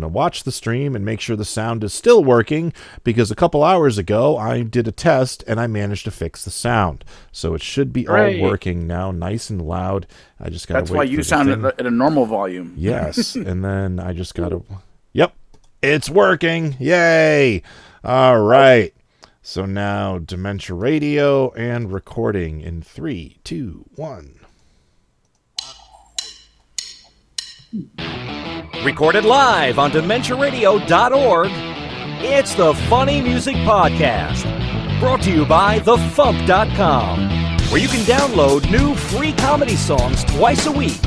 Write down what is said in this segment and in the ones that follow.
to watch the stream and make sure the sound is still working, because a couple hours ago I did a test and I managed to fix the sound. So it should be all working now, nice and loud. I just got to wait. That's why you sound at a normal volume. Yes, and then I just got to... Yep, it's working. Yay! All right. So now Dementia Radio and recording in 3, 2, 1. Recorded live on DementiaRadio.org, it's the Funny Music Podcast, brought to you by FuMP.com, where you can download new free comedy songs twice a week.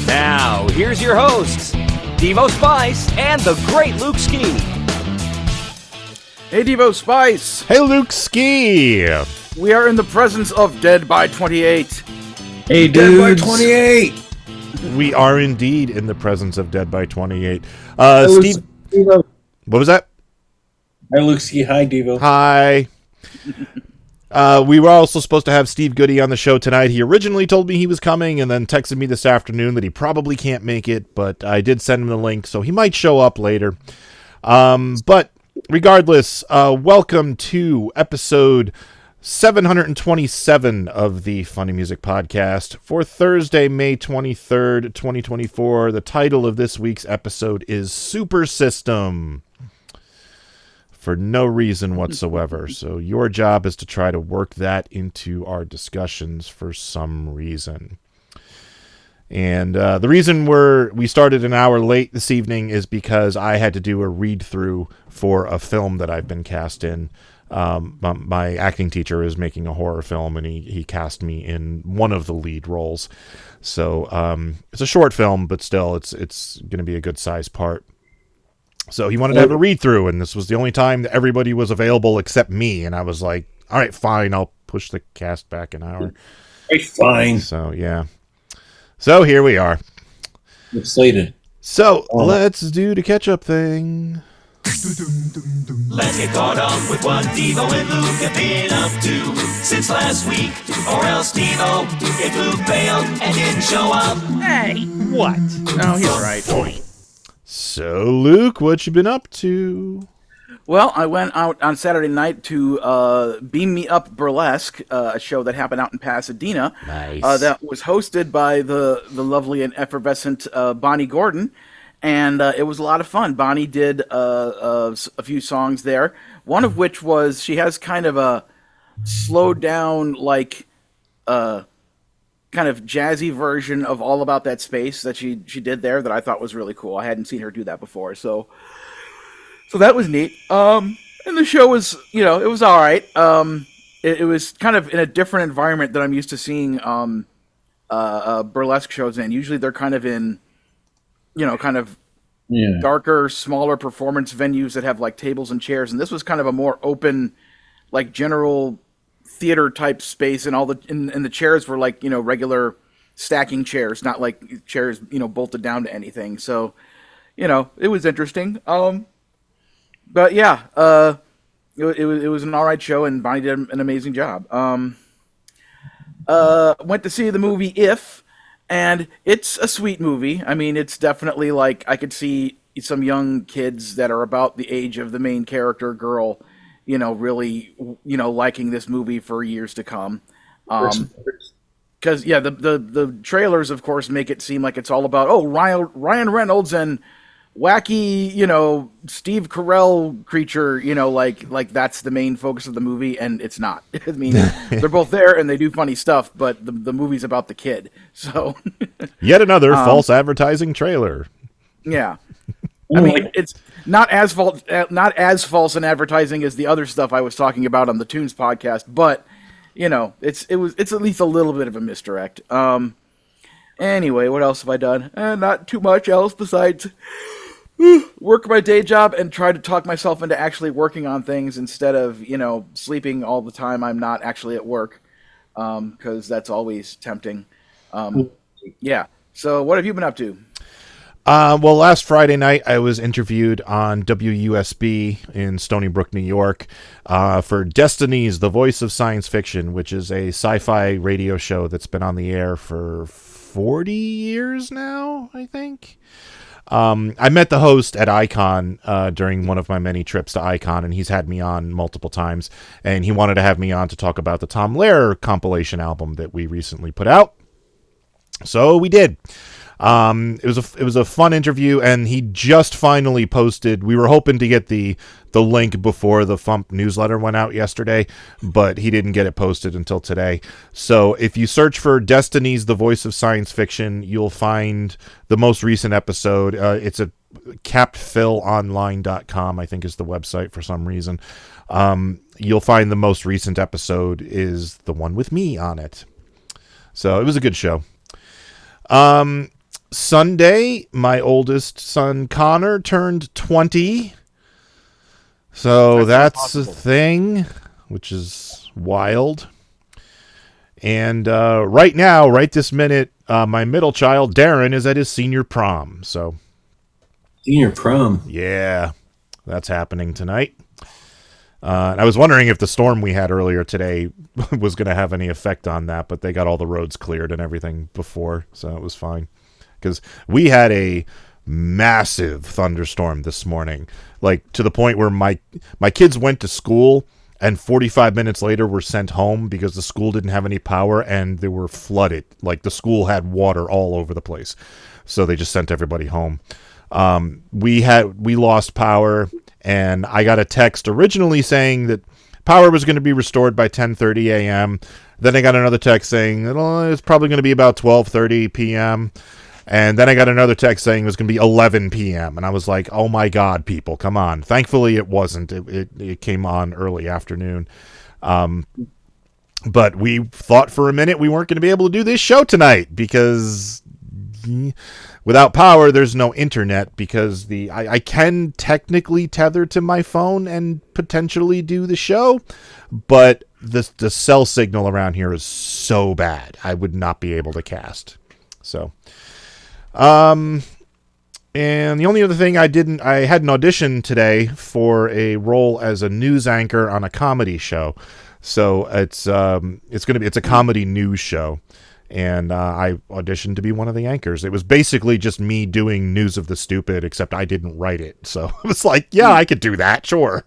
Now, here's your hosts, Devo Spice and the great Luke Ski. Hey, Devo Spice. Hey, Luke Ski. We are in the presence of Dead by 28. Hey, dudes. Dead by 28. We are indeed in the presence of Dead by 28. Steve, what was that? Hi, Luke Ski. Hi, Devo. Hi. We were also supposed to have Steve Goodie on the show tonight. He originally told me he was coming and then texted me this afternoon that he probably can't make it, but I did send him the link, so he might show up later. But regardless, welcome to episode 727 of the Funny Music Podcast for Thursday, May 23rd, 2024. The title of this week's episode is Super System, for no reason whatsoever. So your job is to try to work that into our discussions for some reason. And the reason we started an hour late this evening is because I had to do a read-through for a film that I've been cast in. My acting teacher is making a horror film, and he cast me in one of the lead roles. So it's a short film, but still, it's going to be a good-sized part. So he wanted to have a read-through, and this was the only time that everybody was available except me. And I was like, all right, fine, I'll push the cast back an hour. Hey, fine. So, yeah. So here we are. It's slated. So let's do the catch-up thing. Let's get caught up with what Devo and Luke have been up to since last week. Or else Devo, if Luke bailed and didn't show up. Hey, what? Oh, he's right. So, Luke, what you been up to? Well, I went out on Saturday night to Beam Me Up Burlesque, a show that happened out in Pasadena. Nice. That was hosted by the lovely and effervescent Bonnie Gordon. And it was a lot of fun. Bonnie did a few songs there, one of which was, she has kind of a slowed down, like, kind of jazzy version of All About That Space that she did there that I thought was really cool. I hadn't seen her do that before, so that was neat. And the show was, it was all right. It was kind of in a different environment than I'm used to seeing burlesque shows in. Usually they're kind of in, darker, smaller performance venues that have like tables and chairs, and this was kind of a more open, like general theater type space, and and the chairs were like regular stacking chairs, not like chairs bolted down to anything. So it was interesting. But yeah, it was an all right show, and Bonnie did an amazing job. Went to see the movie If. And it's a sweet movie. I mean, it's definitely like, I could see some young kids that are about the age of the main character girl, really, liking this movie for years to come. Because, yeah, the trailers, of course, make it seem like it's all about, Ryan Reynolds and wacky, Steve Carell creature, like that's the main focus of the movie, and it's not. I mean, they're both there and they do funny stuff, but the movie's about the kid. So yet another false advertising trailer. Yeah. I mean, it's not as false in advertising as the other stuff I was talking about on the Tunes podcast, but it's at least a little bit of a misdirect. Anyway, what else have I done? Not too much else besides work my day job and try to talk myself into actually working on things instead of, sleeping all the time I'm not actually at work, because that's always tempting. Yeah. So what have you been up to? Well, last Friday night, I was interviewed on WUSB in Stony Brook, New York, for Destiny's The Voice of Science Fiction, which is a sci-fi radio show that's been on the air for 40 years now, I think. I met the host at Icon during one of my many trips to Icon, and he's had me on multiple times, and he wanted to have me on to talk about the Tom Lehrer compilation album that we recently put out. So we did. It was a fun interview, and he just finally posted. We were hoping to get the link before the FuMP newsletter went out yesterday, but he didn't get it posted until today. So if you search for Destiny's The Voice of Science Fiction, you'll find the most recent episode. It's at capfilonline.com, I think is the website for some reason. You'll find the most recent episode is the one with me on it. So it was a good show. Sunday, my oldest son Connor turned 20. So that's a thing, which is wild. And right now, right this minute, my middle child Darren is at his senior prom. So Senior prom. yeah, that's happening tonight. I was wondering if the storm we had earlier today was going to have any effect on that, but they got all the roads cleared and everything before, so it was fine. Because we had a massive thunderstorm this morning, like to the point where my kids went to school and 45 minutes later were sent home because the school didn't have any power and they were flooded. Like the school had water all over the place, so they just sent everybody home. We lost power, and I got a text originally saying that power was going to be restored by 10:30 a.m. Then I got another text saying it's probably going to be about 12:30 p.m. And then I got another text saying it was going to be 11 p.m. And I was like, oh my God, people, come on. Thankfully, it wasn't. It came on early afternoon. But we thought for a minute we weren't going to be able to do this show tonight because without power, there's no internet, because I can technically tether to my phone and potentially do the show, but the cell signal around here is so bad. I would not be able to cast. So... and the only other thing I had an audition today for a role as a news anchor on a comedy show. So it's a comedy news show, and I auditioned to be one of the anchors. It was basically just me doing News of the Stupid, except I didn't write it. So I was like, yeah, I could do that, sure.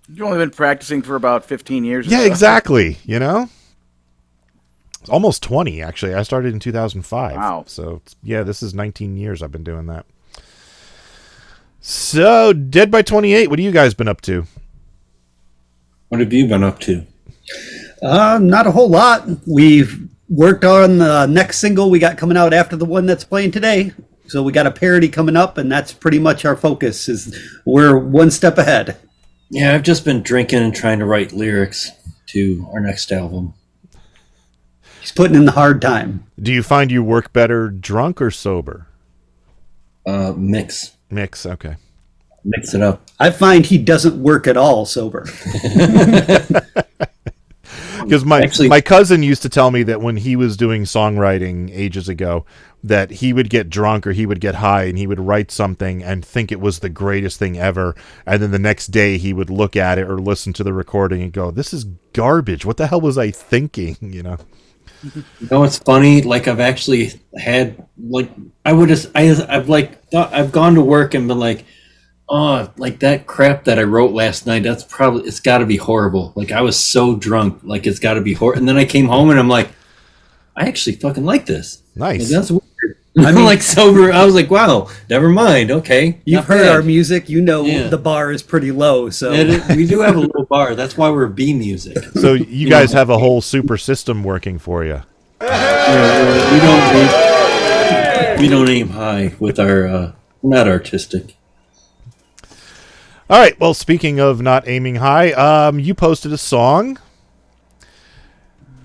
You've only been practicing for about 15 years. Yeah, exactly. You know? Almost 20, actually. I started in 2005. Wow. So, yeah, this is 19 years I've been doing that. So, Dead by 28, what have you guys been up to? What have you been up to? Not a whole lot. We've worked on the next single we got coming out after the one that's playing today. So we got a parody coming up, and that's pretty much our focus. Is we're one step ahead. Yeah, I've just been drinking and trying to write lyrics to our next album. He's putting in the hard time. Do you find you work better drunk or sober? Mix, okay. Mix it up. I find he doesn't work at all sober. Because my cousin used to tell me that when he was doing songwriting ages ago, that he would get drunk or he would get high and he would write something and think it was the greatest thing ever. And then the next day he would look at it or listen to the recording and go, this is garbage. What the hell was I thinking? You know? You know what's funny? Like I've actually had I've gone to work and been like, oh, like that crap that I wrote last night. It's got to be horrible. Like I was so drunk, like it's got to be horrible. And then I came home and I'm like, I actually fucking like this. Nice. Like, that's weird. I'm like sober. I was like, wow, never mind. Okay, you've heard our music. You know the bar is pretty low. So we do have a little bar. That's why we're B music. So you guys have a whole super system working for you. We don't aim high with our not artistic. All right. Well, speaking of not aiming high, you posted a song.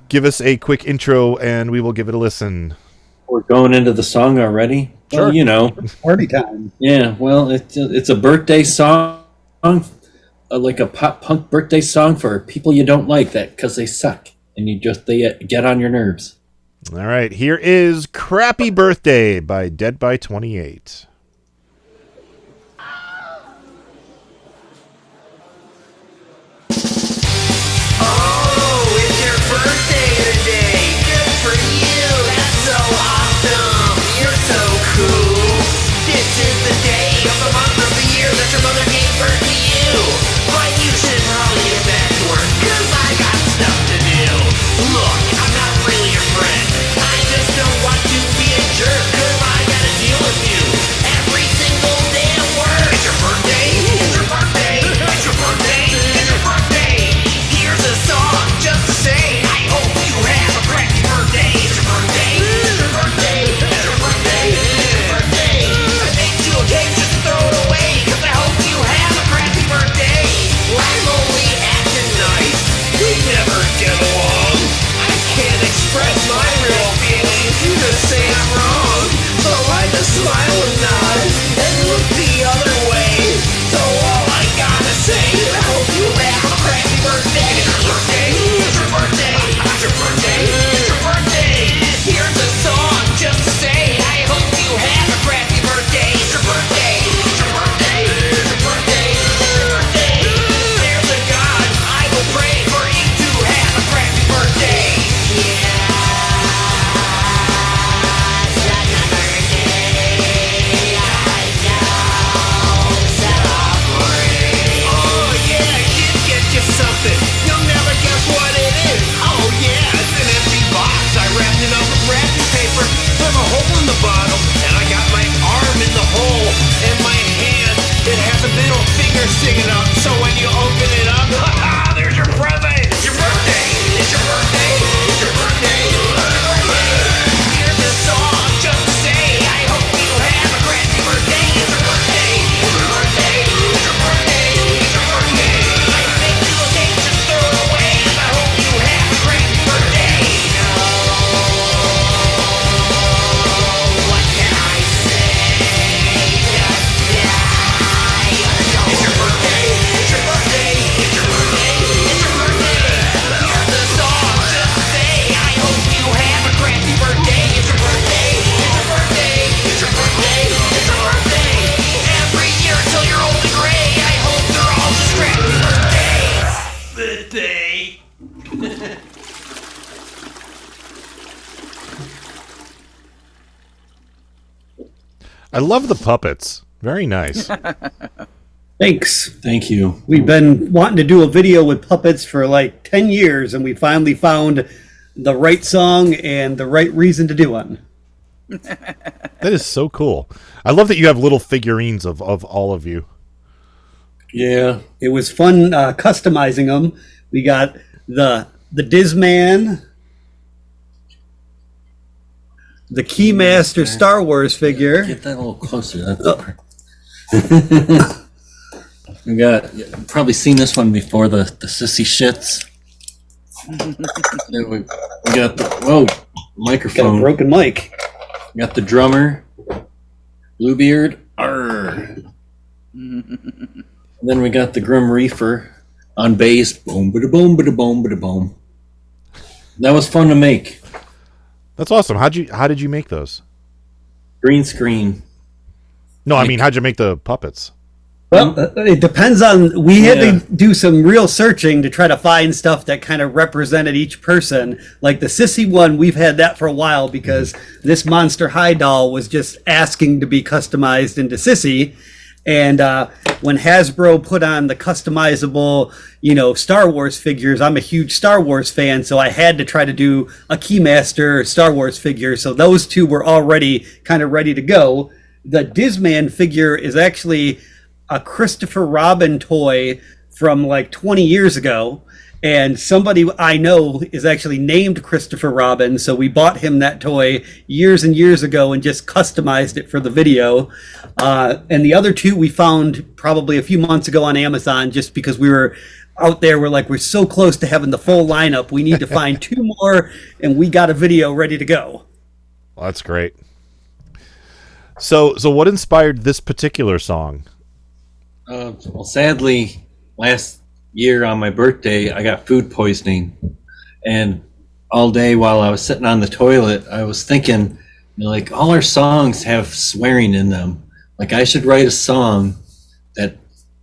Give us a quick intro, and we will give it a listen. We're going into the song already. Sure. Well, you know, party time. Yeah. Well, it's a birthday song, like a pop punk birthday song for people you don't like that because they suck and they get on your nerves. All right. Here is "Crappy Birthday" by Dead by 28. Good for you, that's so awesome. You're so cool. I love the puppets. Very nice. Thanks. Thank you. We've been wanting to do a video with puppets for like 10 years, and we finally found the right song and the right reason to do one. That is so cool. I love that you have little figurines of all of you. Yeah. It was fun customizing them. We got the Dizman, the Keymaster Star Wars figure. Get that a little closer. We got, you've probably seen this one before, the sissy shits. Then we got the, whoa, Got a microphone. broken mic. We got the drummer, Bluebeard. Arr. And then we got the Grim Reaper on bass. Boom, bada boom, bada boom, bada boom. That was fun to make. That's awesome. How did you make those? Green screen. No, I mean, how'd you make the puppets? Well, it depends on. We had Yeah. to do some real searching to try to find stuff that kind of represented each person. Like the sissy one, we've had that for a while because this Monster High doll was just asking to be customized into sissy. And when Hasbro put on the customizable, Star Wars figures, I'm a huge Star Wars fan, so I had to try to do a Keymaster Star Wars figure. So those two were already kind of ready to go. The Dizman figure is actually a Christopher Robin toy from like 20 years ago. And somebody I know is actually named Christopher Robin, so we bought him that toy years and years ago and just customized it for the video. And the other two we found probably a few months ago on Amazon just because we were out there. We're so close to having the full lineup. We need to find two more, and we got a video ready to go. Well, that's great. So what inspired this particular song? Well, sadly, last year on my birthday, I got food poisoning. And all day while I was sitting on the toilet, I was thinking, like, all our songs have swearing in them. Like, I should write a song that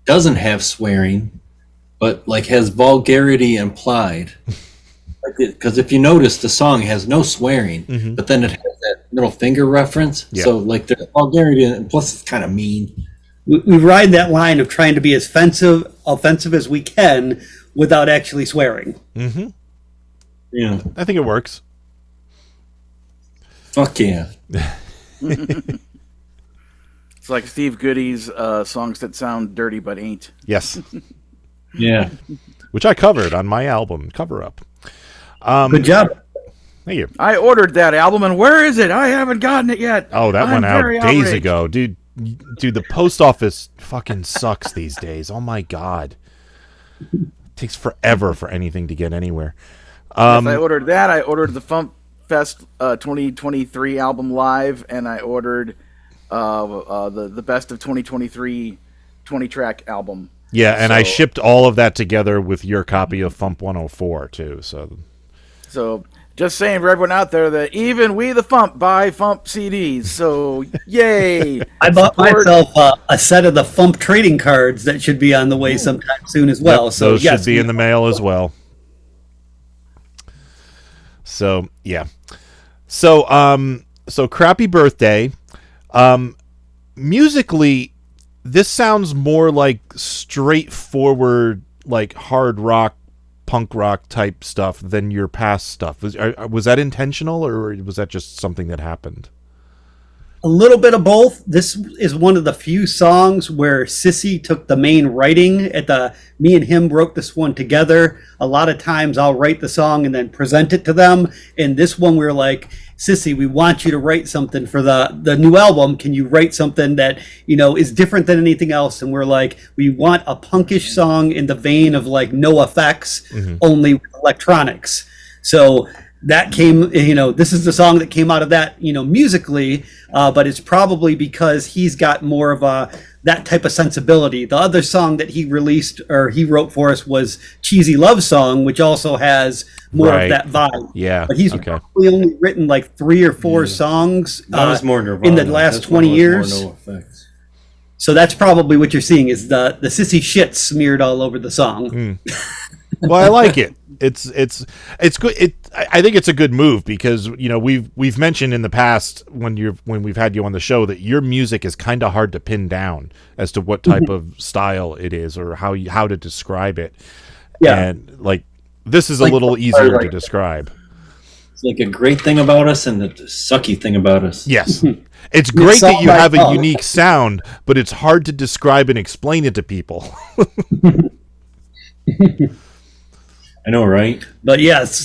doesn't have swearing, but, like, has vulgarity implied. Because if you notice, the song has no swearing, but then it has that middle finger reference. Yeah. So, like, there's vulgarity, and plus it's kind of mean. We ride that line of trying to be as offensive as we can without actually swearing. Mm-hmm. Yeah. I think it works. Fuck yeah. It's like Steve Goodie's songs that sound dirty but ain't. Yes. Yeah. Which I covered on my album, Cover Up. Good job. Thank you. I ordered that album, and where is it? I haven't gotten it yet. Oh, that I'm went out very days outraged. ago. Dude, the post office fucking sucks these days. Oh, my God. It takes forever for anything to get anywhere. Yes, I ordered that. I ordered the FuMPFest 2023 album live, and I ordered the Best of 2023 20-track album. Yeah, and I So- shipped all of that together with your copy of FuMP 104, too. So just saying for everyone out there that even we, the FuMP, buy FuMP CDs. So yay! I bought Support- myself a set of the FuMP trading cards that should be on the way sometime soon as well. Yep, So those yes, should be in the mail as well. So, yeah. So Crappy Birthday. Musically, this sounds more like straightforward, like hard rock, punk rock type stuff than your past stuff. Was that intentional, or was that just something that happened? a little bit of both. This is one of the few songs where Sissy took the main writing. Me and him wrote this one together. A lot of times I'll write the song and then present it to them. And this one we're like, Sissy, we want you to write something for the new album. Can you write something that, is different than anything else? And we're like, we want a punkish song in the vein of like No Effects, only with electronics. So that came, this is the song that came out of that, musically, but it's probably because he's got more of that type of sensibility. The other song that he released or he wrote for us was Cheesy Love Song, which also has more Right. of that vibe. Yeah. But he's okay. probably only written like 3 or 4 songs That was more Nirvana. in the last This one 20 was years. more No Effects. So that's probably what you're seeing is the Sissy shit smeared all over the song. Well, I like it. It's good. I think it's a good move because we've mentioned in the past when we've had you on the show that your music is kind of hard to pin down as to what type of style it is or how to describe it. Yeah. And like this is a little easier to describe. It's like a great thing about us and the sucky thing about us. Yes. It's great that you have a unique sound, but it's hard to describe and explain it to people. I know, right? But yes,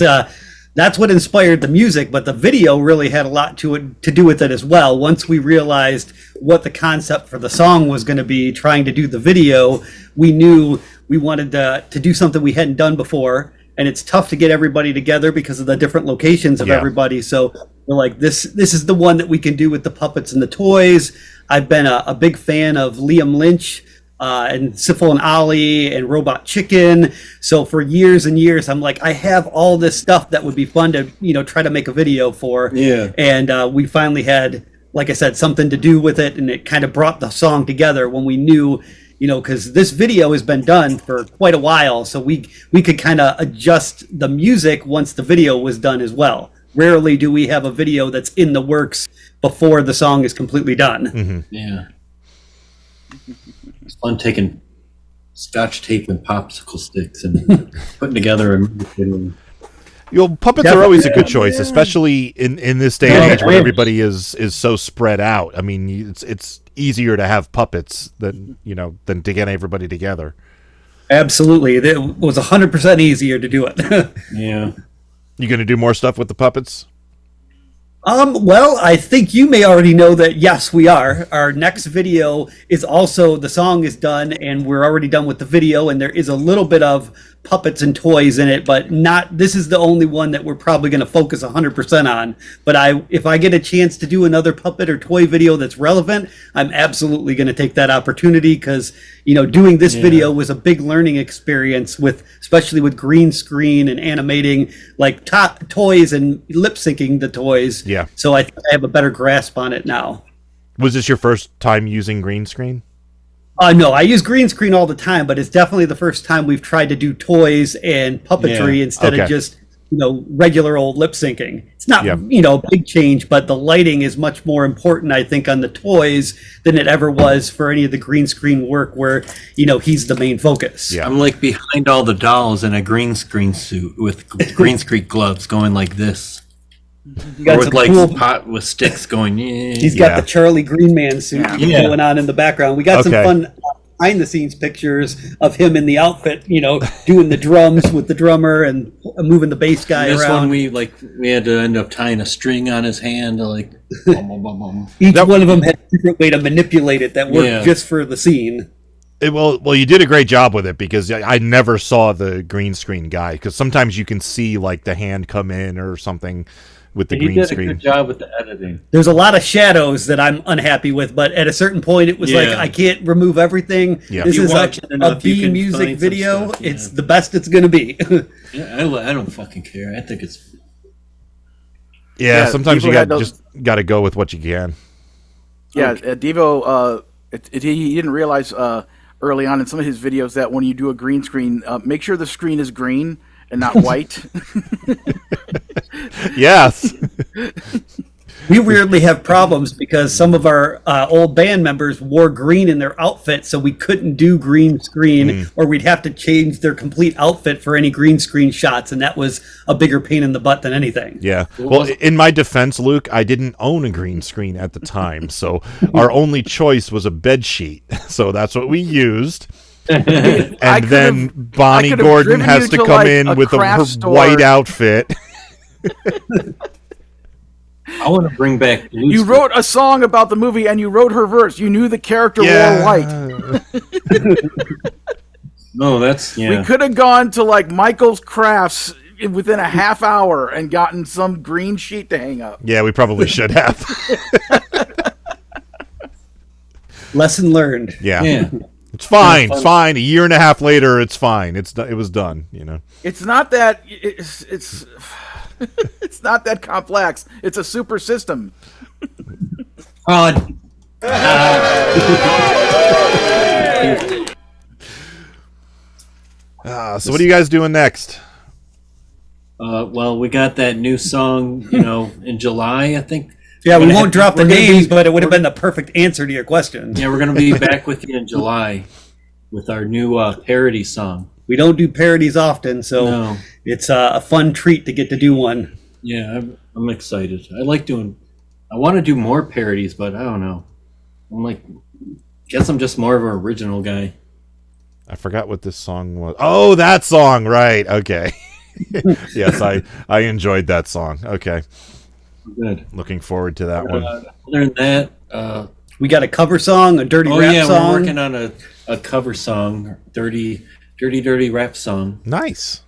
that's what inspired the music, but the video really had a lot to do with it as well. Once we realized what the concept for the song was going to be, trying to do the video, we knew we wanted to do something we hadn't done before, and it's tough to get everybody together because of the different locations of everybody. So we're like, this is the one that we can do with the puppets and the toys. I've been a big fan of Liam Lynch, and Syphil and Ollie and Robot Chicken. So for years and years, I'm like, I have all this stuff that would be fun to, try to make a video for. Yeah. And we finally had, like I said, something to do with it. And it kind of brought the song together when we knew, because this video has been done for quite a while. So we could kind of adjust the music once the video was done as well. Rarely do we have a video that's in the works before the song is completely done. Mm-hmm. Yeah. It's fun taking Scotch tape and popsicle sticks and putting together a music video. Puppets are always a good choice, especially in this day and age where everybody is so spread out. I mean, it's easier to have puppets than to get everybody together. Absolutely, it was 100% easier to do it. Yeah. You going to do more stuff with the puppets? Well, I think you may already know that, yes, we are. Our next video is also, the song is done, and we're already done with the video, and there is a little bit of puppets and toys in it, but this is the only one that we're probably going to focus 100% on. But if I get a chance to do another puppet or toy video that's relevant, I'm absolutely going to take that opportunity because, doing this video was a big learning experience especially with green screen and animating like toys and lip syncing the toys. Yeah. So I think I have a better grasp on it now. Was this your first time using green screen? No, I use green screen all the time, but it's definitely the first time we've tried to do toys and puppetry instead of just, regular old lip syncing. It's not, a big change, but the lighting is much more important, I think, on the toys than it ever was for any of the green screen work where, he's the main focus. Yeah. I'm like behind all the dolls in a green screen suit with green screen gloves going like this. Or with cool pot with sticks going. Yeah. He's got the Charlie Green Man suit going on in the background. We got some fun behind the scenes pictures of him in the outfit, doing the drums with the drummer and moving the bass guy this around. This one we had to end up tying a string on his hand to Each one of them had a different way to manipulate it that worked just for the scene. Well, you did a great job with it because I never saw the green screen guy because sometimes you can see like the hand come in or something with the green screen. He did a good job with the editing. There's a lot of shadows that I'm unhappy with, but at a certain point it was like I can't remove everything. Yeah. This is a B music video. Stuff, it's the best it's going to be. I don't fucking care. I think it's... Yeah, sometimes you just got to go with what you can. Yeah, Devo, he didn't realize early on in some of his videos that when you do a green screen, make sure the screen is green and not white. Yes. We weirdly have problems because some of our old band members wore green in their outfit, so we couldn't do green screen, or we'd have to change their complete outfit for any green screen shots, and that was a bigger pain in the butt than anything. Yeah. Well, in my defense, Luke, I didn't own a green screen at the time, so our only choice was a bed sheet, so that's what we used. And then Bonnie Gordon has to come in with her white outfit. I want to bring back... You wrote a song about the movie and you wrote her verse. You knew the character wore white. No, that's... Yeah. We could have gone to like Michael's Crafts within a half hour and gotten some green sheet to hang up. Yeah, we probably should have. Lesson learned. Yeah. It's fine. It's fine. A year and a half later, it's fine. It was done. It's not that. It's it's not that complex. It's a super system. So what are you guys doing next? Well, we got that new song, in July, I think. Yeah, we won't drop the names, but it would have been the perfect answer to your question. Yeah, we're going to be back with you in July with our new parody song. We don't do parodies often, so it's a fun treat to get to do one. Yeah, I'm excited. I want to do more parodies, but I don't know. Guess I'm just more of an original guy. I forgot what this song was. Oh, that song, right? Okay. Yes, I enjoyed that song. Okay. Good. Looking forward to that one. Other than that, we got a cover song, a dirty rap song. We're working on a cover song, dirty rap song. Nice.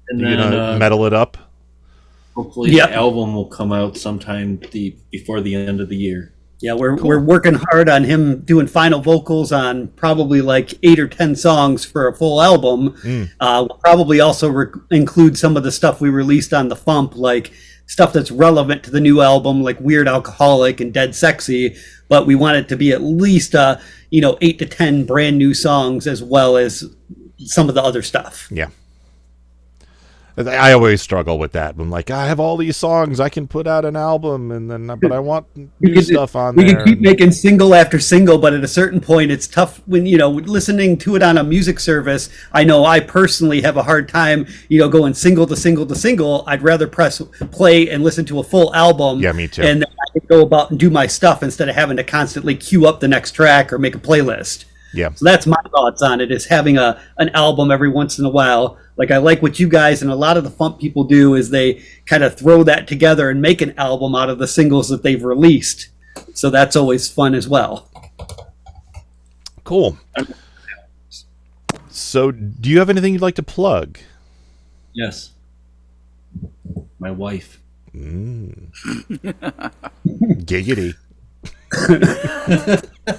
And You're then gonna metal it up. Hopefully, the album will come out sometime before the end of the year. Yeah, we're working hard on him doing final vocals on probably like 8 or 10 songs for a full album. We'll probably also include some of the stuff we released on the FuMP, like stuff that's relevant to the new album, like Weird Alcoholic and Dead Sexy. But we want it to be at least 8 to 10 brand new songs as well as some of the other stuff. Yeah. I always struggle with that. I'm like, I have all these songs, I can put out an album, but I want new stuff on there. We can keep making single after single, but at a certain point, it's tough when, listening to it on a music service. I know I personally have a hard time, going single to single to single. I'd rather press play and listen to a full album. Yeah, me too. And then I can go about and do my stuff instead of having to constantly queue up the next track or make a playlist. Yeah. So that's my thoughts on it, is having an album every once in a while. Like, I like what you guys and a lot of the FuMP people do is they kind of throw that together and make an album out of the singles that they've released. So that's always fun as well. Cool. So do you have anything you'd like to plug? Yes. My wife. Giggity.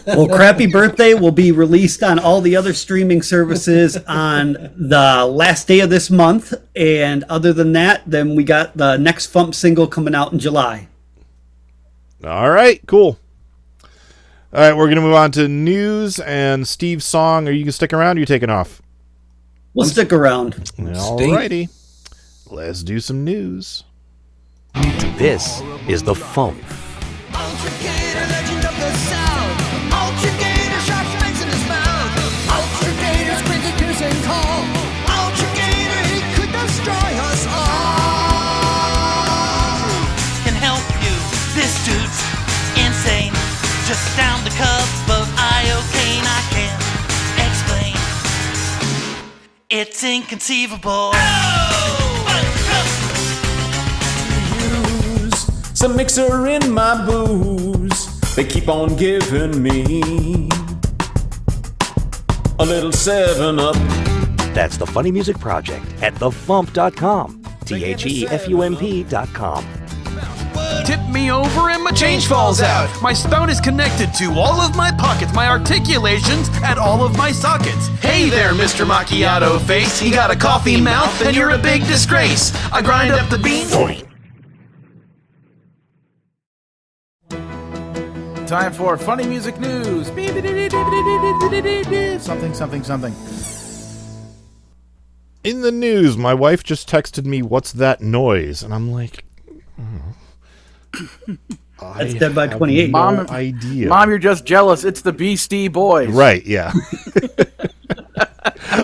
Well, Crappy Birthday will be released on all the other streaming services on the last day of this month. And other than that, then we got the next FuMP single coming out in July. All right, cool. All right, we're going to move on to news and Steve's song. Are you going to stick around or are you taking off? We'll stick around. All righty. Let's do some news. This is the FuMP. Ultra-Gator, legend of the South. Ultra-Gator, sharp fangs in his mouth. Ultra-Gator's crazy piercing call. Ultra-Gator, he could destroy us all. Can help you. This dude's insane. Just down the cup of iocane. I can't explain. It's inconceivable. Some mixer in my booze, they keep on giving me a little 7-Up. That's the Funny Music Project at thefump.com. THEFUMP.com. Tip me over and my change falls out. My spout is connected to all of my pockets, my articulations at all of my sockets. Hey there, Mr. Macchiato Face. You got a coffee mouth and you're a big disgrace. I grind up the beans. Time for funny music news. Something. In the news, my wife just texted me, "What's that noise?" And I'm like, That's Dead by 28. No idea. Mom, you're just jealous. It's the Beastie Boys. Right, yeah.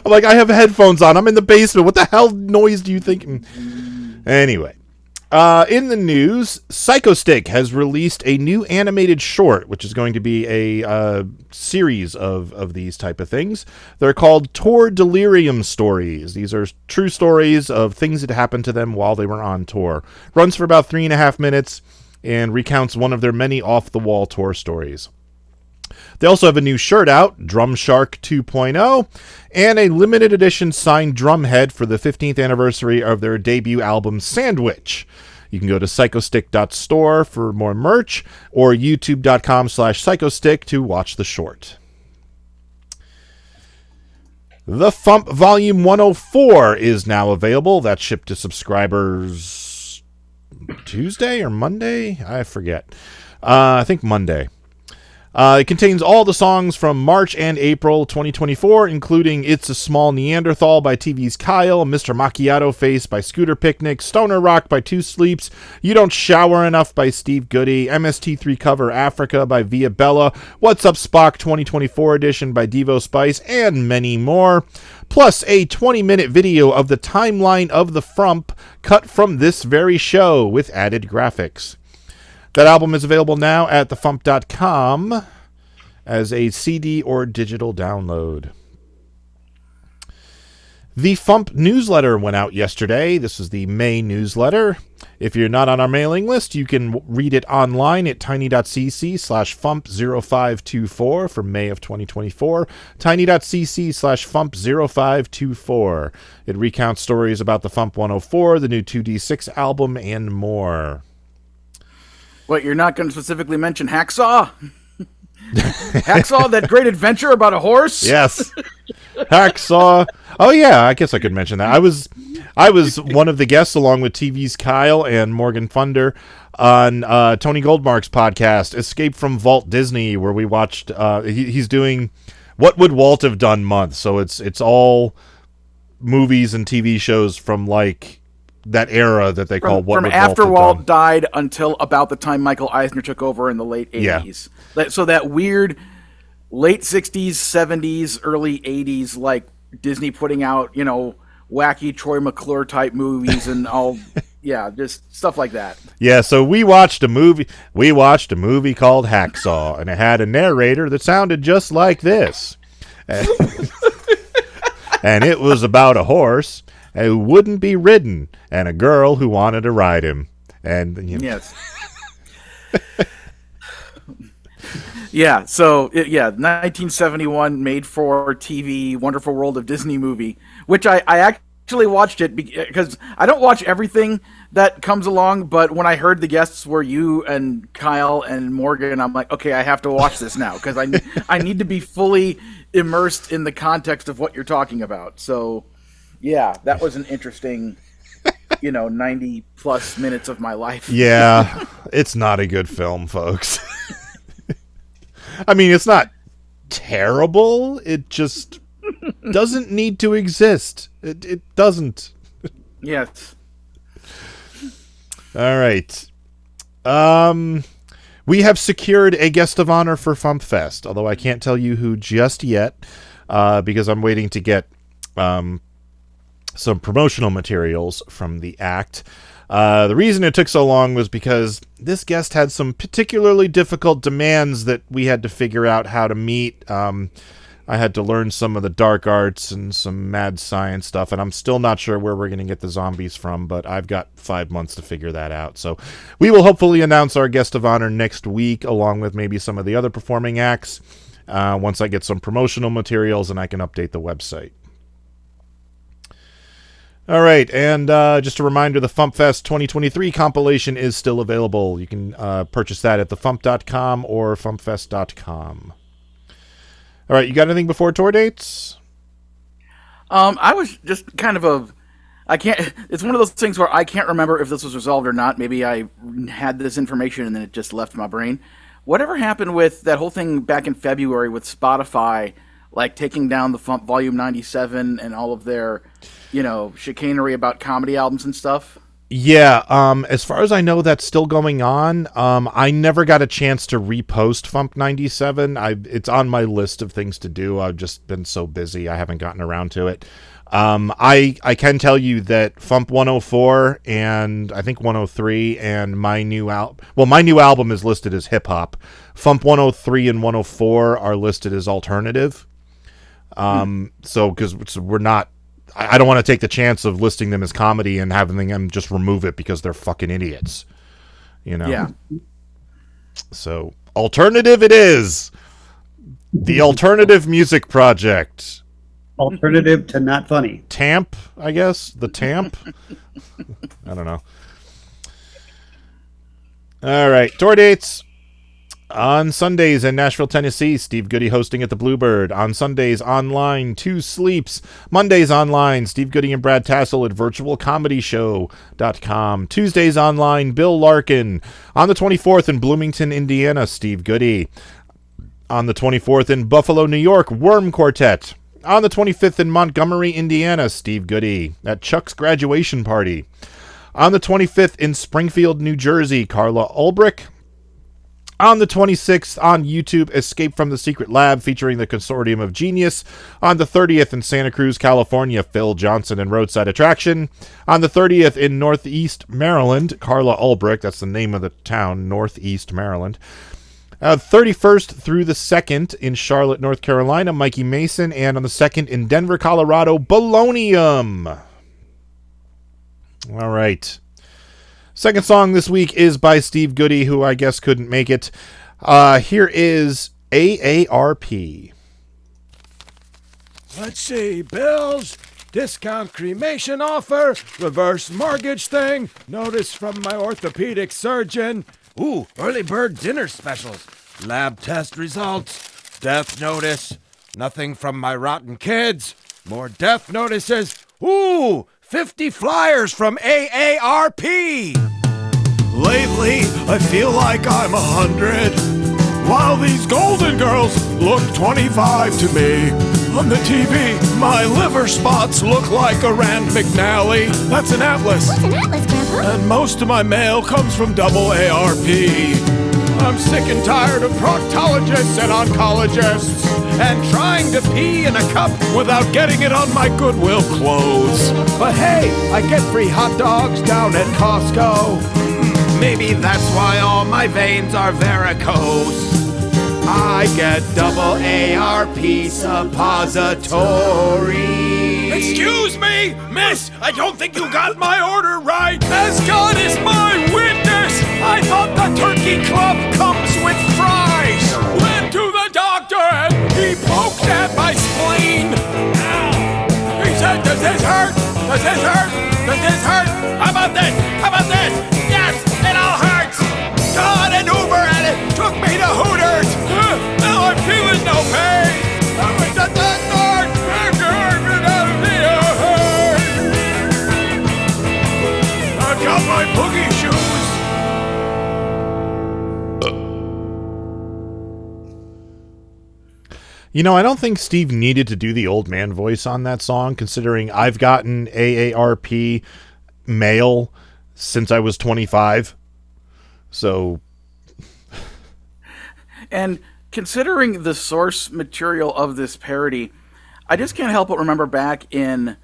I'm like, I have headphones on. I'm in the basement. What the hell noise do you think? Anyway. In the news, Psychostick has released a new animated short, which is going to be a series of these type of things. They're called Tour Delirium Stories. These are true stories of things that happened to them while they were on tour. Runs for about 3.5 minutes and recounts one of their many off-the-wall tour stories. They also have a new shirt out, Drum Shark 2.0, and a limited edition signed drum head for the 15th anniversary of their debut album, Sandwich. You can go to psychostick.store for more merch or youtube.com/psychostick to watch the short. The FuMP Volume 104 is now available. That's shipped to subscribers Tuesday or Monday? I forget. I think Monday. It contains all the songs from March and April 2024, including It's a Small Neanderthal by TV's Kyle, Mr. Macchiato Face by Scooter Picnic, Stoner Rock by Two Sleeps, You Don't Shower Enough by Steve Goodie, MST3 Cover Africa by Via Bella, What's Up Spock 2024 edition by Devo Spice, and many more. Plus a 20-minute video of the timeline of the FuMP cut from this very show with added graphics. That album is available now at thefump.com as a CD or digital download. The FuMP Newsletter went out yesterday. This is the May newsletter. If you're not on our mailing list, you can read it online at tiny.cc/FuMP0524 for May of 2024. Tiny.cc/FuMP0524. It recounts stories about the FuMP 104, the new 2D6 album, and more. What, you're not going to specifically mention Hacksaw? Hacksaw, that great adventure about a horse? Yes. Hacksaw. Oh yeah, I guess I could mention that. I was one of the guests along with TV's Kyle and Morgan Funder on Tony Goldmark's podcast, Escape from Walt Disney, where we watched he's doing What Would Walt Have Done month. So it's all movies and TV shows from like that era that they call What From Would after Walt Have Done. Walt died until about the time Michael Eisner took over in the late 80s. Yeah. So that weird late 60s, 70s, early 80s, like Disney putting out, wacky Troy McClure type movies and all, just stuff like that. Yeah, so we watched a movie called Hacksaw, and it had a narrator that sounded just like this. And it was about a horse who wouldn't be ridden, and a girl who wanted to ride him. And Yes. Yeah, so 1971 made for TV Wonderful World of Disney movie, which I actually watched it because I don't watch everything that comes along, but when I heard the guests were you and Kyle and Morgan, I'm like, okay, I have to watch this now because I need to be fully immersed in the context of what you're talking about. So yeah, that was an interesting, 90 plus minutes of my life. Yeah, it's not a good film, folks. I mean, it's not terrible. It just doesn't need to exist. It doesn't. Yes. All right. We have secured a guest of honor for FuMPFest, although I can't tell you who just yet, because I'm waiting to get some promotional materials from the act. The reason it took so long was because this guest had some particularly difficult demands that we had to figure out how to meet. I had to learn some of the dark arts and some mad science stuff, and I'm still not sure where we're going to get the zombies from, but I've got 5 months to figure that out. So we will hopefully announce our guest of honor next week, along with maybe some of the other performing acts, once I get some promotional materials and I can update the website. All right, and just a reminder, the FuMPFest 2023 compilation is still available. You can purchase that at thefump.com or FuMPFest.com. All right, you got anything before tour dates? I was just kind of it's one of those things where I can't remember if this was resolved or not. Maybe I had this information and then it just left my brain. Whatever happened with that whole thing back in February with Spotify, like taking down the FuMP Volume 97 and all of their, chicanery about comedy albums and stuff? Yeah, as far as I know, that's still going on. I never got a chance to repost FuMP 97. It's on my list of things to do. I've just been so busy, I haven't gotten around to it. I can tell you that FuMP 104 and I think 103 and my new album is listed as hip hop. FuMP 103 and 104 are listed as alternative. So because we're not, I don't want to take the chance of listing them as comedy and having them just remove it because they're fucking idiots. Yeah. So alternative it is. The Alternative Music Project. Alternative to not funny. TAMP, I guess. The TAMP. I don't know. All right. Tour dates. On Sundays in Nashville, Tennessee, Steve Goodie hosting at the Bluebird. On Sundays online, Two Sleeps. Mondays online, Steve Goodie and Brad Tassel at virtualcomedyshow.com. Tuesdays online, Bill Larkin. On the 24th in Bloomington, Indiana, Steve Goodie. On the 24th in Buffalo, New York, Worm Quartet. On the 25th in Montgomery, Indiana, Steve Goodie at Chuck's graduation party. On the 25th in Springfield, New Jersey, Carla Ulbrich. On the 26th on YouTube, Escape from the Secret Lab featuring the Consortium of Genius. On the 30th in Santa Cruz, California, Phil Johnson and Roadside Attraction. On the 30th in Northeast Maryland, Carla Ulbrich, that's the name of the town, Northeast Maryland. 31st through the 2nd in Charlotte, North Carolina, Mikey Mason. And on the 2nd in Denver, Colorado, Bolognium. All right. Second song this week is by Steve Goodie, who I guess couldn't make it. Here is AARP. Let's see, bills, discount cremation offer, reverse mortgage thing, notice from my orthopedic surgeon. Ooh, early bird dinner specials, lab test results, death notice, nothing from my rotten kids, more death notices. Ooh, 50 flyers from AARP. Lately, I feel like I'm 100, while these Golden Girls look 25 to me. On the TV, my liver spots look like a Rand McNally. That's an atlas. What's an atlas, Grandpa? And most of my mail comes from AARP. I'm sick and tired of proctologists and oncologists, and trying to pee in a cup without getting it on my Goodwill clothes. But hey, I get free hot dogs down at Costco. Maybe that's why all my veins are varicose. I get double ARP suppository. Excuse me, miss, I don't think you got my order right. As God is my witness, I thought the turkey club comes with fries. Went to the doctor and he poked at my spleen. Ow. He said, does this hurt? Does this hurt? Does this hurt? How about this? How about this? Yes, it all hurts. Got an Uber and it took me to Hooters. Now I'm feeling no pain. I've got my boogie shoes. You know, I don't think Steve needed to do the old man voice on that song, considering I've gotten AARP mail since I was 25. So... And considering the source material of this parody, I just can't help but remember back in,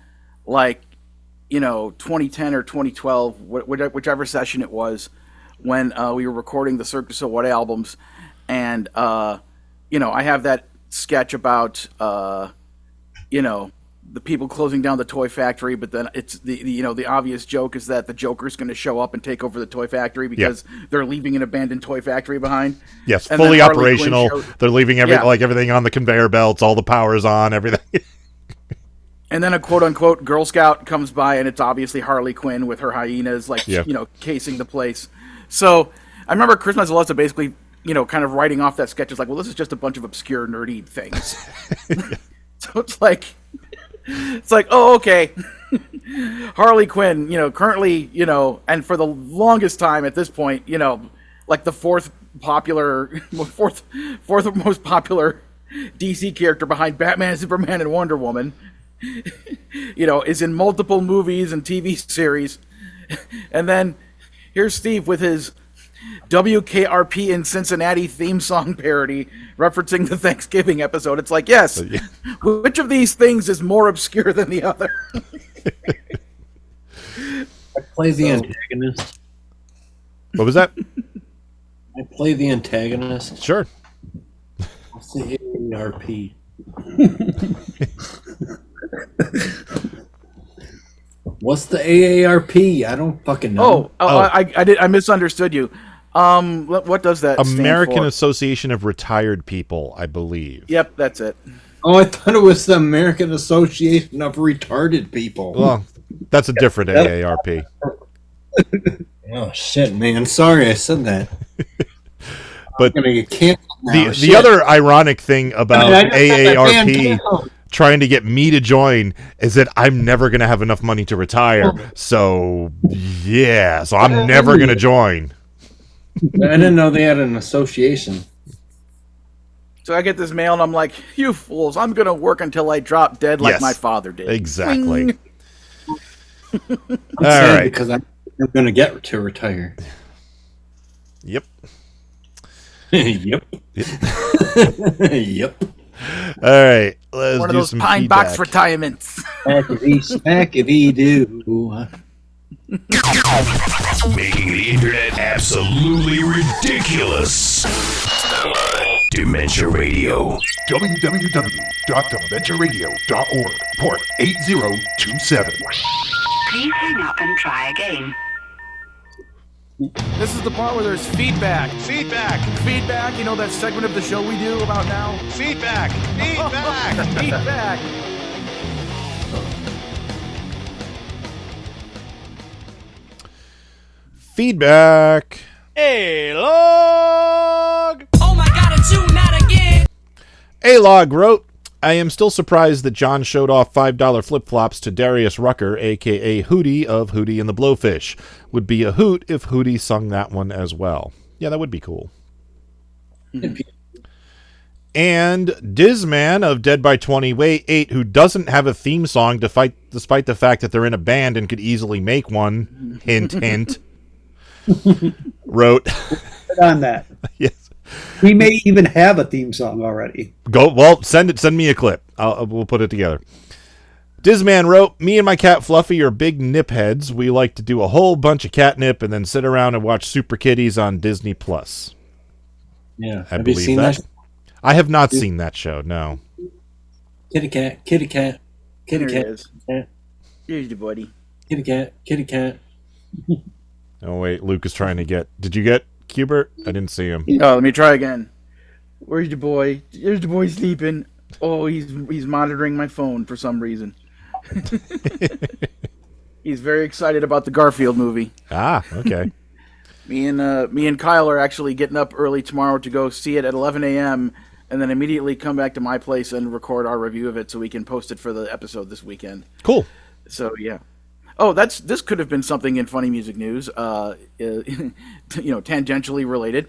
2010 or 2012, whichever session it was, when we were recording the Cirque du Soleil albums, and, I have that sketch about, the people closing down the toy factory, but then it's the obvious joke is that the Joker's going to show up and take over the toy factory because they're leaving an abandoned toy factory behind. Yes, and fully operational. They're leaving everything on the conveyor belts, all the power's on, everything. And then a quote-unquote Girl Scout comes by, and it's obviously Harley Quinn with her hyenas, casing the place. So I remember Chris Mazzoletta basically, kind of writing off that sketch as like, well, this is just a bunch of obscure, nerdy things. So it's like, oh, okay. Harley Quinn, currently, and for the longest time at this point, like the fourth most popular DC character behind Batman, Superman, and Wonder Woman, is in multiple movies and TV series. And then here's Steve with his WKRP in Cincinnati theme song parody referencing the Thanksgiving episode. It's like, yes, which of these things is more obscure than the other? I play the antagonist. What was that? I play the antagonist. Sure. What's the AARP? What's the AARP? I don't fucking know. I misunderstood you. What does that stand American for? Association of Retired People, I believe. Yep, that's it. Oh, I thought it was the American Association of Retarded People. Well, that's a different AARP. Oh shit, man! Sorry, I said that. But I'm gonna get canceled now. The other ironic thing about AARP trying to get me to join is that I'm never going to have enough money to retire. So I'm never going to join. I didn't know they had an association. So I get this mail, and I'm like, you fools, I'm going to work until I drop dead like Yes, my father did. Exactly. Swing. I'm All sad right. because I'm going to get to retire. Yep. Yep. Yep. All right. Let's One of do those some pine feedback. box retirements. Smackity-doo. Making the internet absolutely ridiculous. Dementia Radio. www.dementiaradio.org. Port 8027. Please hang up and try again. This is the part where there's feedback. Feedback, you know that segment of the show we do about now? Feedback. Feedback. Feedback. Hey, log! Oh my god, it's you, not again! A-Log wrote, I am still surprised that John showed off $5 flip-flops to Darius Rucker, a.k.a. Hootie of Hootie and the Blowfish. Would be a hoot if Hootie sung that one as well. Yeah, that would be cool. And Dizman of Dead by 28, who doesn't have a theme song despite the fact that they're in a band and could easily make one, hint, hint, wrote... On that. Yes. We may even have a theme song already. Send me a clip. We'll put it together. Dizman wrote, me and my cat Fluffy are big nip heads. We like to do a whole bunch of catnip and then sit around and watch Super Kitties on Disney Plus. Yeah. I Have you believe seen that. that? I have not seen that show, no. Kitty cat, kitty cat, kitty There it cat, is. cat, Here's your buddy. kitty cat, kitty cat. Oh, wait, Luke is trying to get... Did you get Cubert? I didn't see him. Oh, let me try again. Where's your boy? Here's the boy sleeping. Oh, he's monitoring my phone for some reason. He's very excited about the Garfield movie. Ah, okay. Me and Kyle are actually getting up early tomorrow to go see it at 11 a.m. and then immediately come back to my place and record our review of it so we can post it for the episode this weekend. Cool. So yeah. Oh, this could have been something in funny music news. Tangentially related.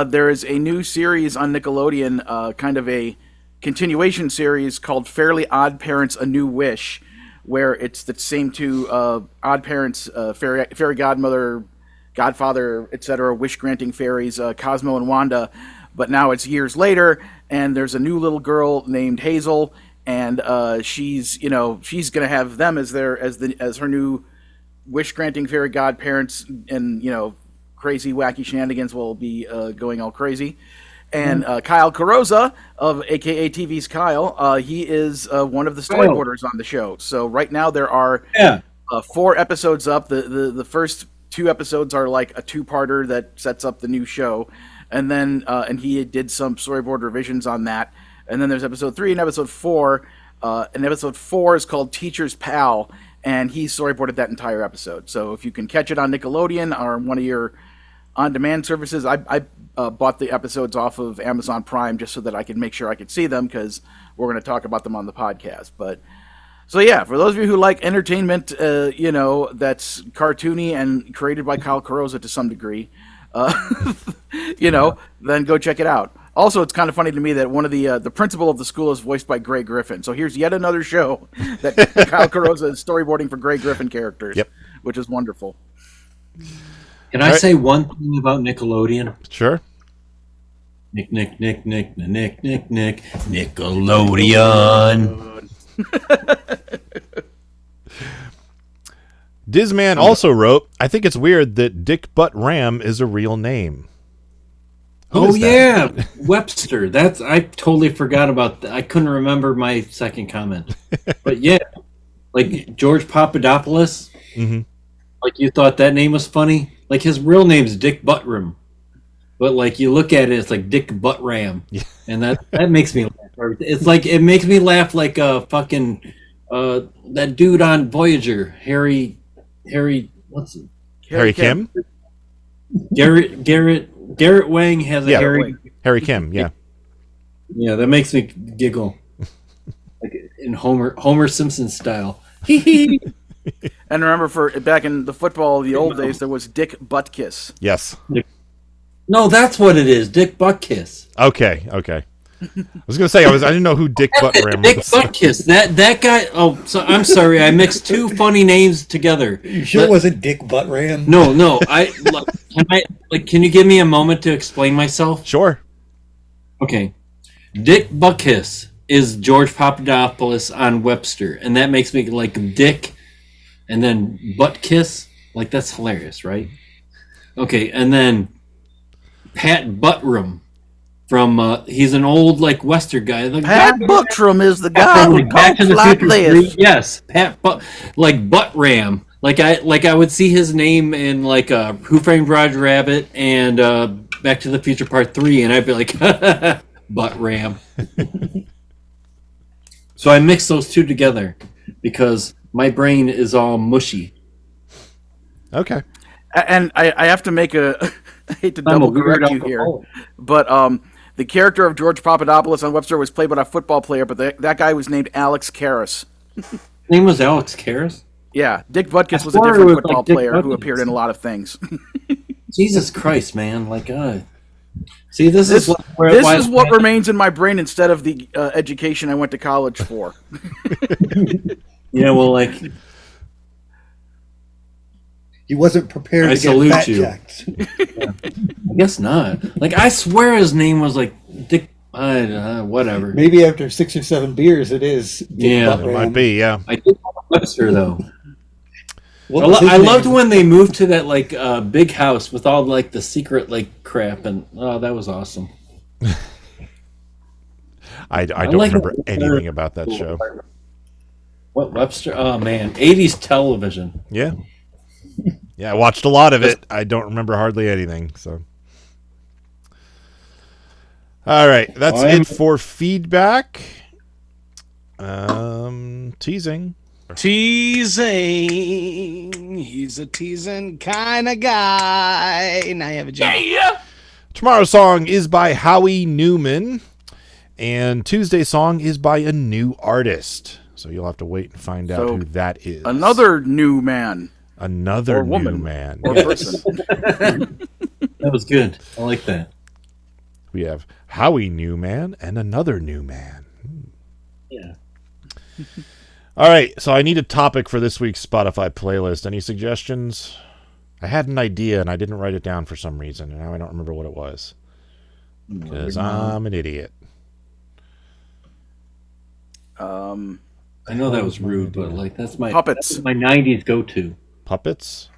There is a new series on Nickelodeon, kind of a continuation series called Fairly Odd Parents: A New Wish, where it's the same two odd parents, fairy godmother, godfather, etc., wish-granting fairies, Cosmo and Wanda. But now it's years later, and there's a new little girl named Hazel. And she's gonna have them as her new wish-granting fairy godparents, and crazy wacky shenanigans will be going all crazy. And Kyle Carosa of AKA TV's Kyle, he is one of the storyboarders on the show. So right now there are 4 episodes up. The first 2 episodes are like a 2-parter that sets up the new show, and then and he did some storyboard revisions on that. And then there's episode 3 and episode 4. And episode 4 is called Teacher's Pal, and he storyboarded that entire episode. So if you can catch it on Nickelodeon or one of your on-demand services, I bought the episodes off of Amazon Prime just so that I could make sure I could see them, because we're going to talk about them on the podcast. But so yeah, for those of you who like entertainment, that's cartoony and created by Kyle Carosa to some degree, then go check it out. Also, it's kind of funny to me that one of the principal of the school is voiced by Grey Griffin. So here's yet another show that Kyle Carosa is storyboarding for Grey Griffin characters, which is wonderful. Can I say one thing about Nickelodeon? Sure. Nick, Nickelodeon. Dizman also wrote, I think it's weird that Dick Butt Ram is a real name. Who is that? Yeah, Webster. I totally forgot about that. I couldn't remember my second comment. But yeah, like George Papadopoulos. Mm-hmm. Like you thought that name was funny. Like his real name's Dick Buttram, but like you look at it, it's like Dick Buttram, and that makes me laugh. It's like it makes me laugh like a fucking that dude on Voyager, Harry. What's it? Harry Kim? Garrett Wang has a Harry Kim, yeah. Yeah, that makes me giggle. Like in Homer Simpson style. And remember, for back in the football, the old days, there was Dick Buttkiss. Yes. No, that's what it is. Dick Buttkiss. Okay. I was gonna say I didn't know who Dick Buttram Dick was. Buttkiss. That guy. Oh, so I'm sorry. I mixed two funny names together. You sure it wasn't Dick Buttram? No. Can you give me a moment to explain myself? Sure. Okay. Dick Buttkiss is George Papadopoulos on Webster, and that makes me like Dick, and then Buttkiss. Like that's hilarious, right? Okay, and then Pat Buttram. From he's an old like Western guy. Pat Buttram is the guy who Back to talks the like Future this. 3. Yes, like Buttram. Like I would see his name in like Who Framed Roger Rabbit and Back to the Future Part 3, and I'd be like Buttram. So I mix those two together because my brain is all mushy. Okay. And I have to make I hate to double correct you here, but the character of George Papadopoulos on Webster was played by a football player, but that guy was named Alex Karras. His name was Alex Karras? Yeah, Dick Buttkiss was a different football player who appeared in a lot of things. Jesus Christ, man! See, this is what remains in my brain instead of the education I went to college for. Yeah, well, like he wasn't prepared to get fat checked. Yeah. I guess not. Like I swear his name was like Dick. Whatever. Maybe after 6 or 7 beers, it is. Dick Buttram. It might be. Yeah. I did Webster though. I loved when they moved to that like big house with all like the secret like crap, and that was awesome. I don't remember anything about that show. What Webster? Oh man, 80s television. Yeah. Yeah, I watched a lot of it. I don't remember hardly anything. So, all right, that's it for feedback. Teasing. Teasing. He's a teasing kind of guy. Now you have a job. Yeah. Tomorrow's song is by Howie Newman, and Tuesday's song is by a new artist. So you'll have to wait and find out who that is. Another new man. Another or woman, new man. Or person. That was good. I like that. We have Howie Newman and another new man. Yeah. All right, so I need a topic for this week's Spotify playlist. Any suggestions? I had an idea and I didn't write it down for some reason, and now I don't remember what it was. Because I'm an idiot. I know that was rude, but like that's my puppets. That's my 90s go-to. Puppets?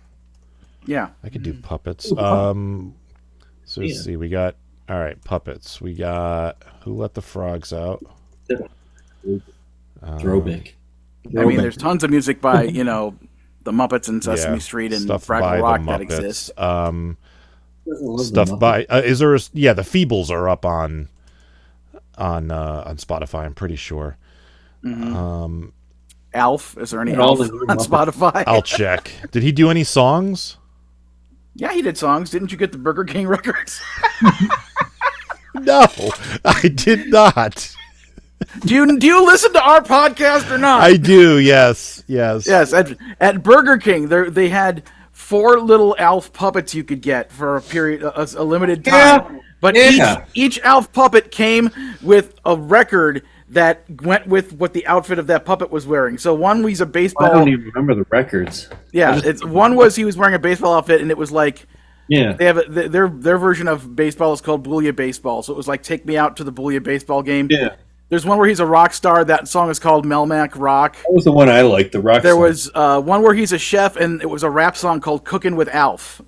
Yeah. I could do puppets. So let's see. We got, all right, puppets. We got Who Let the Frogs Out? Throwback. I mean, there's tons of music by, the Muppets and Sesame Street and Fraggle Rock that exists. Stuff by, the Feebles are up on Spotify, I'm pretty sure. Mm-hmm. Alf, is there any Alf on Spotify? I'll check. Did he do any songs? Yeah, he did songs. Didn't you get the Burger King records? No, I did not. Do you listen to our podcast or not? I do. Yes. At Burger King, they had 4 little Alf puppets you could get for a period, a limited time. Yeah. But each Alf puppet came with a record that went with what the outfit of that puppet was wearing. So one was a baseball. I don't even remember the records. Yeah, one was he was wearing a baseball outfit, and it was like. Yeah. They have their version of baseball is called Booyah Baseball. So it was like Take Me Out to the Booyah Baseball Game. Yeah. There's one where he's a rock star. That song is called Melmac Rock. That was the one I liked, the rock There song. was one where he's a chef, and it was a rap song called Cookin' with Alf.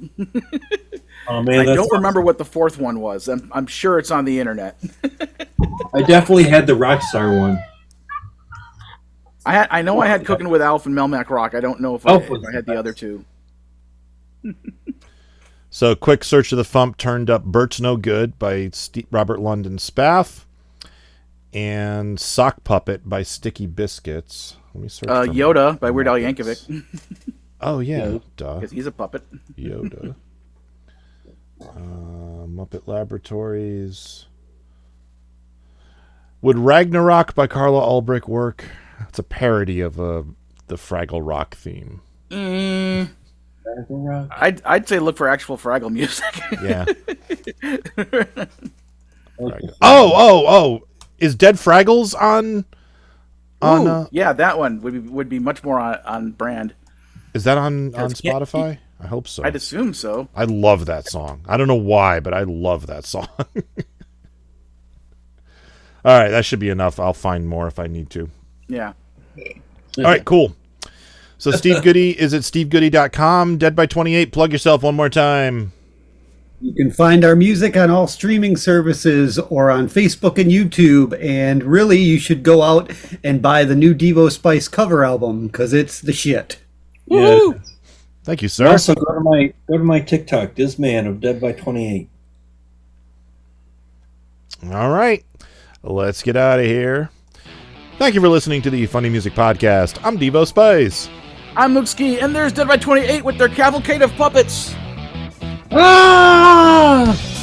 Oh man, I don't remember what the 4th one was. I'm sure it's on the internet. I definitely had the rock star one. I know I had Cookin' with Alf and Melmac Rock. I don't know if I had the other 2. So, quick search of the FuMP turned up Bert's No Good by Robert London Spaff and Sock Puppet by Sticky Biscuits. Let me search Yoda by Weird Al Yankovic. Oh, yeah. Duh. Because he's a puppet. Yoda. Muppet Laboratories. Would Ragnarok by Carla Ulbrich work? It's a parody of the Fraggle Rock theme. I'd say look for actual Fraggle music. Yeah. Fraggles. Oh! Is Dead Fraggles on? Yeah, that one would be much more on brand. Is that on Spotify? I hope so. I'd assume so. I love that song. I don't know why, but I love that song. All right, that should be enough. I'll find more if I need to. Yeah. All right, cool. So Steve Goodie is at stevegoodie.com. Dead by 28, plug yourself one more time. You can find our music on all streaming services or on Facebook and YouTube. And really, you should go out and buy the new Devo Spice cover album because it's the shit. Yeah. Thank you, sir. Also, go to my TikTok, this man of Dead by 28. All right, let's get out of here. Thank you for listening to the Funny Music Podcast. I'm Devo Spice. I'm Luke Ski, and there's Dead by 28 with their cavalcade of puppets.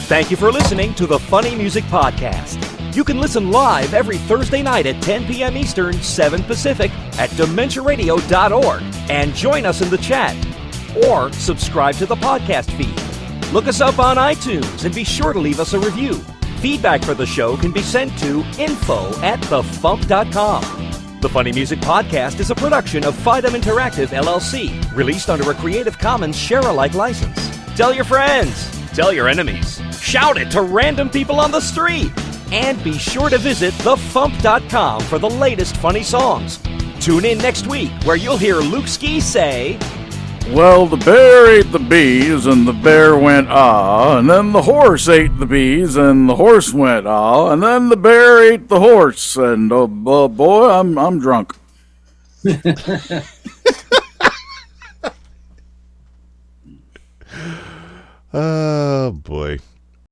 Thank you for listening to the Funny Music Podcast. You can listen live every Thursday night at 10 p.m. Eastern, 7 Pacific at DementiaRadio.org and join us in the chat. Or subscribe to the podcast feed. Look us up on iTunes and be sure to leave us a review. Feedback for the show can be sent to info@thefump.com. The Funny Music Podcast is a production of Fidem Interactive, LLC, released under a Creative Commons share-alike license. Tell your friends, tell your enemies, shout it to random people on the street, and be sure to visit thefump.com for the latest funny songs. Tune in next week where you'll hear Luke Ski say, "Well, the bear ate the bees, and the bear went ah, and then the horse ate the bees, and the horse went ah, and then the bear ate the horse, and oh boy, I'm drunk." Oh boy.